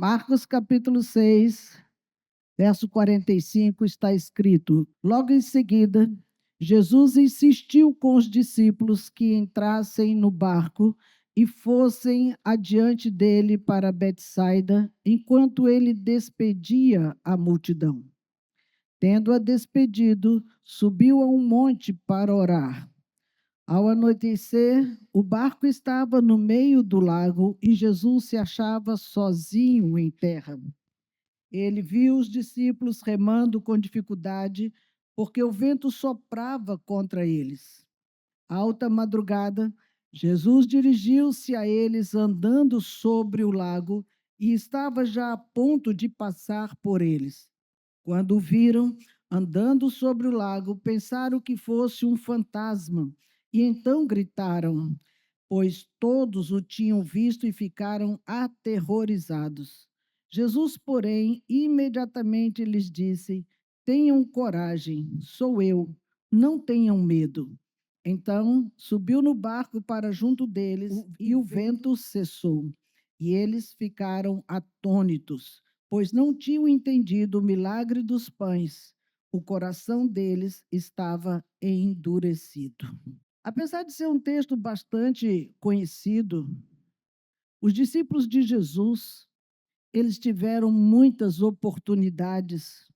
Marcos capítulo 6, verso 45, está escrito: Logo em seguida, Jesus insistiu com os discípulos que entrassem no barco e fossem adiante dele para Betsaida, enquanto ele despedia a multidão. Tendo-a despedido, subiu a um monte para orar. Ao anoitecer, o barco estava no meio do lago e Jesus se achava sozinho em terra. Ele viu os discípulos remando com dificuldade, porque o vento soprava contra eles. À alta madrugada, Jesus dirigiu-se a eles andando sobre o lago e estava já a ponto de passar por eles. Quando o viram andando sobre o lago, pensaram que fosse um fantasma e então gritaram, pois todos o tinham visto e ficaram aterrorizados. Jesus, porém, imediatamente lhes disse: Tenham coragem, sou eu, não tenham medo. Então subiu no barco para junto deles e o vento cessou. E eles ficaram atônitos, pois não tinham entendido o milagre dos pães. O coração deles estava endurecido. Apesar de ser um texto bastante conhecido, os discípulos de Jesus, eles tiveram muitas oportunidades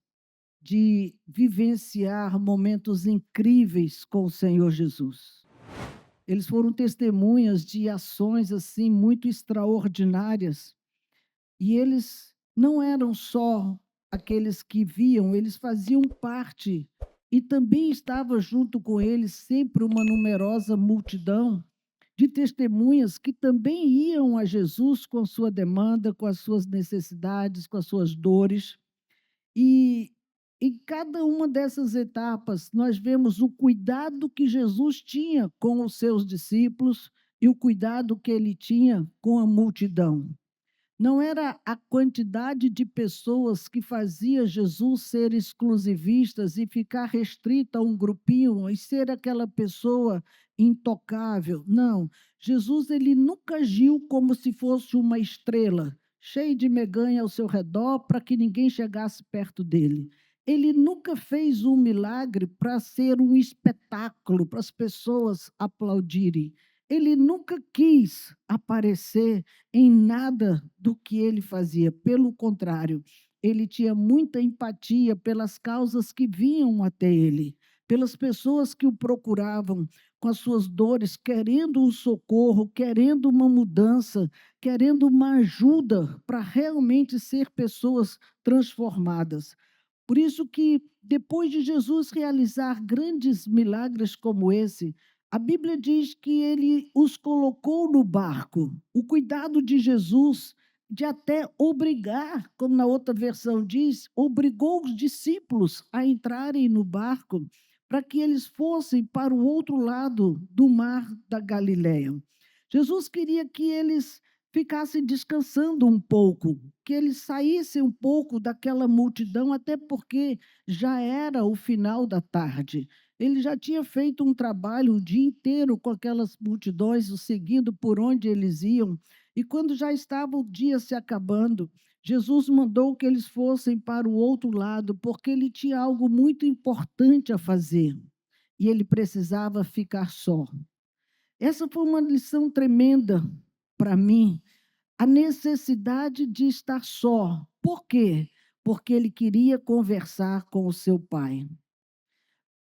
de vivenciar momentos incríveis com o Senhor Jesus. Eles foram testemunhas de ações assim muito extraordinárias, e eles não eram só aqueles que viam, eles faziam parte e também estava junto com eles sempre uma numerosa multidão de testemunhas que também iam a Jesus com sua demanda, com as suas necessidades, com as suas dores. E em cada uma dessas etapas, nós vemos o cuidado que Jesus tinha com os seus discípulos e o cuidado que ele tinha com a multidão. Não era a quantidade de pessoas que fazia Jesus ser exclusivistas e ficar restrito a um grupinho e ser aquela pessoa intocável. Não, Jesus ele nunca agiu como se fosse uma estrela, cheia de meganha ao seu redor para que ninguém chegasse perto dele. Ele nunca fez um milagre para ser um espetáculo, para as pessoas aplaudirem. Ele nunca quis aparecer em nada do que ele fazia. Pelo contrário, ele tinha muita empatia pelas causas que vinham até ele, pelas pessoas que o procuravam com as suas dores, querendo um socorro, querendo uma mudança, querendo uma ajuda para realmente ser pessoas transformadas. Por isso que, depois de Jesus realizar grandes milagres como esse, a Bíblia diz que ele os colocou no barco. O cuidado de Jesus de até obrigar, como na outra versão diz, obrigou os discípulos a entrarem no barco para que eles fossem para o outro lado do mar da Galileia. Jesus queria que eles ficassem descansando um pouco, que eles saíssem um pouco daquela multidão, até porque já era o final da tarde. Ele já tinha feito um trabalho o dia inteiro com aquelas multidões, o seguindo por onde eles iam, e quando já estava o dia se acabando, Jesus mandou que eles fossem para o outro lado, porque ele tinha algo muito importante a fazer, e ele precisava ficar só. Essa foi uma lição tremenda para mim, a necessidade de estar só. Por quê? Porque ele queria conversar com o seu pai.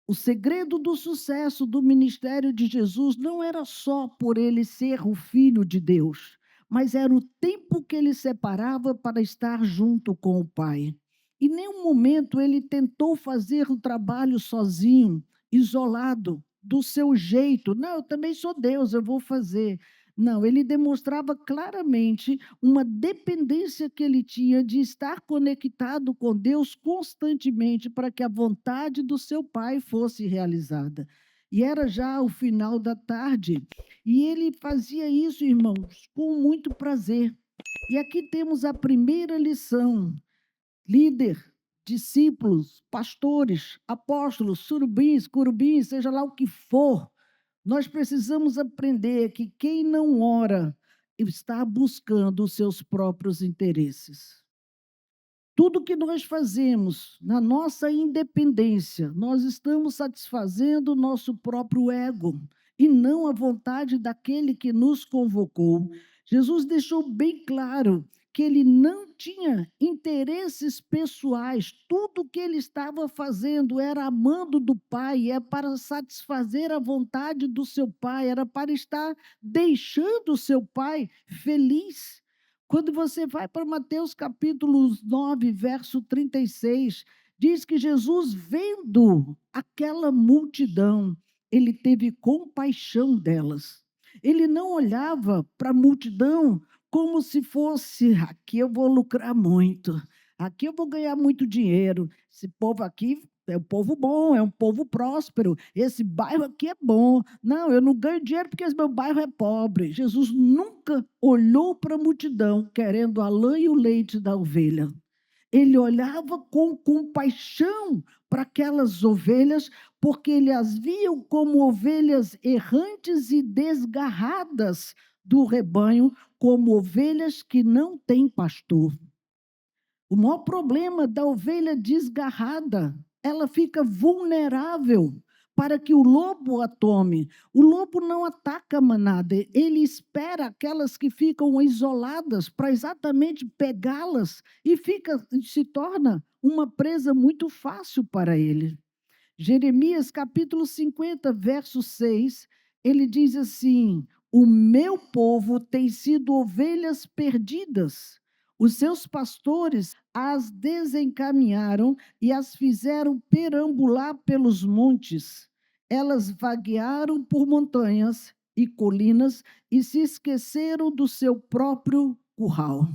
O segredo do sucesso do ministério de Jesus não era só por ele ser o Filho de Deus, mas era o tempo que ele separava para estar junto com o Pai. Em nenhum momento ele tentou fazer o trabalho sozinho, isolado, do seu jeito. Não, eu também sou Deus, eu vou fazer. Não, ele demonstrava claramente uma dependência que ele tinha de estar conectado com Deus constantemente para que a vontade do seu Pai fosse realizada. E era já o final da tarde. E ele fazia isso, irmãos, com muito prazer. E aqui temos a primeira lição. Líder, discípulos, pastores, apóstolos, surubins, curubins, seja lá o que for, nós precisamos aprender que quem não ora está buscando os seus próprios interesses. Tudo que nós fazemos na nossa independência, nós estamos satisfazendo o nosso próprio ego e não a vontade daquele que nos convocou. Jesus deixou bem claro que ele não tinha interesses pessoais, tudo que ele estava fazendo era amando do Pai, é para satisfazer a vontade do seu Pai, era para estar deixando o seu Pai feliz. Quando você vai para Mateus capítulo 9, verso 36, diz que Jesus, vendo aquela multidão, ele teve compaixão delas. Ele não olhava para a multidão como se fosse: aqui eu vou lucrar muito, aqui eu vou ganhar muito dinheiro, esse povo aqui é um povo bom, é um povo próspero, esse bairro aqui é bom. Não, eu não ganho dinheiro porque esse meu bairro é pobre. Jesus nunca olhou para a multidão querendo a lã e o leite da ovelha. Ele olhava com compaixão para aquelas ovelhas, porque ele as via como ovelhas errantes e desgarradas do rebanho, como ovelhas que não têm pastor. O maior problema da ovelha desgarrada, ela fica vulnerável para que o lobo a tome. O lobo não ataca a manada, ele espera aquelas que ficam isoladas para exatamente pegá-las e se torna uma presa muito fácil para ele. Jeremias capítulo 50, verso 6, ele diz assim: o meu povo tem sido ovelhas perdidas. Os seus pastores as desencaminharam e as fizeram perambular pelos montes. Elas vaguearam por montanhas e colinas e se esqueceram do seu próprio curral.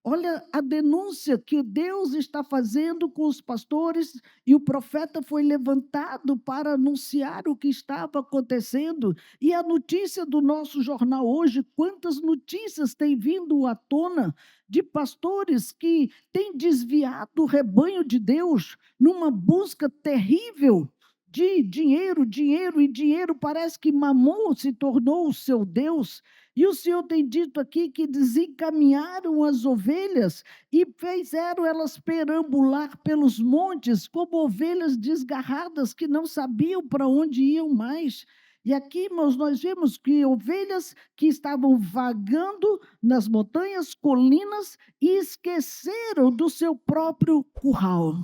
Olha a denúncia que Deus está fazendo com os pastores, e o profeta foi levantado para anunciar o que estava acontecendo. E a notícia do nosso jornal hoje, quantas notícias têm vindo à tona de pastores que têm desviado o rebanho de Deus numa busca terrível de dinheiro, dinheiro e dinheiro. Parece que Mamon se tornou o seu Deus. E o Senhor tem dito aqui que desencaminharam as ovelhas e fizeram elas perambular pelos montes como ovelhas desgarradas que não sabiam para onde iam mais. E aqui, irmãos, nós vemos que ovelhas que estavam vagando nas montanhas, colinas e esqueceram do seu próprio curral.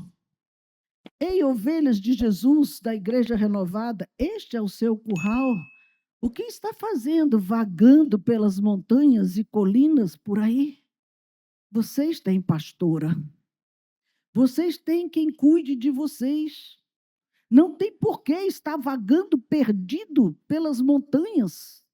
Ei, ovelhas de Jesus, da Igreja Renovada, este é o seu curral. O que está fazendo vagando pelas montanhas e colinas por aí? Vocês têm pastora. Vocês têm quem cuide de vocês. Não tem por que estar vagando perdido pelas montanhas.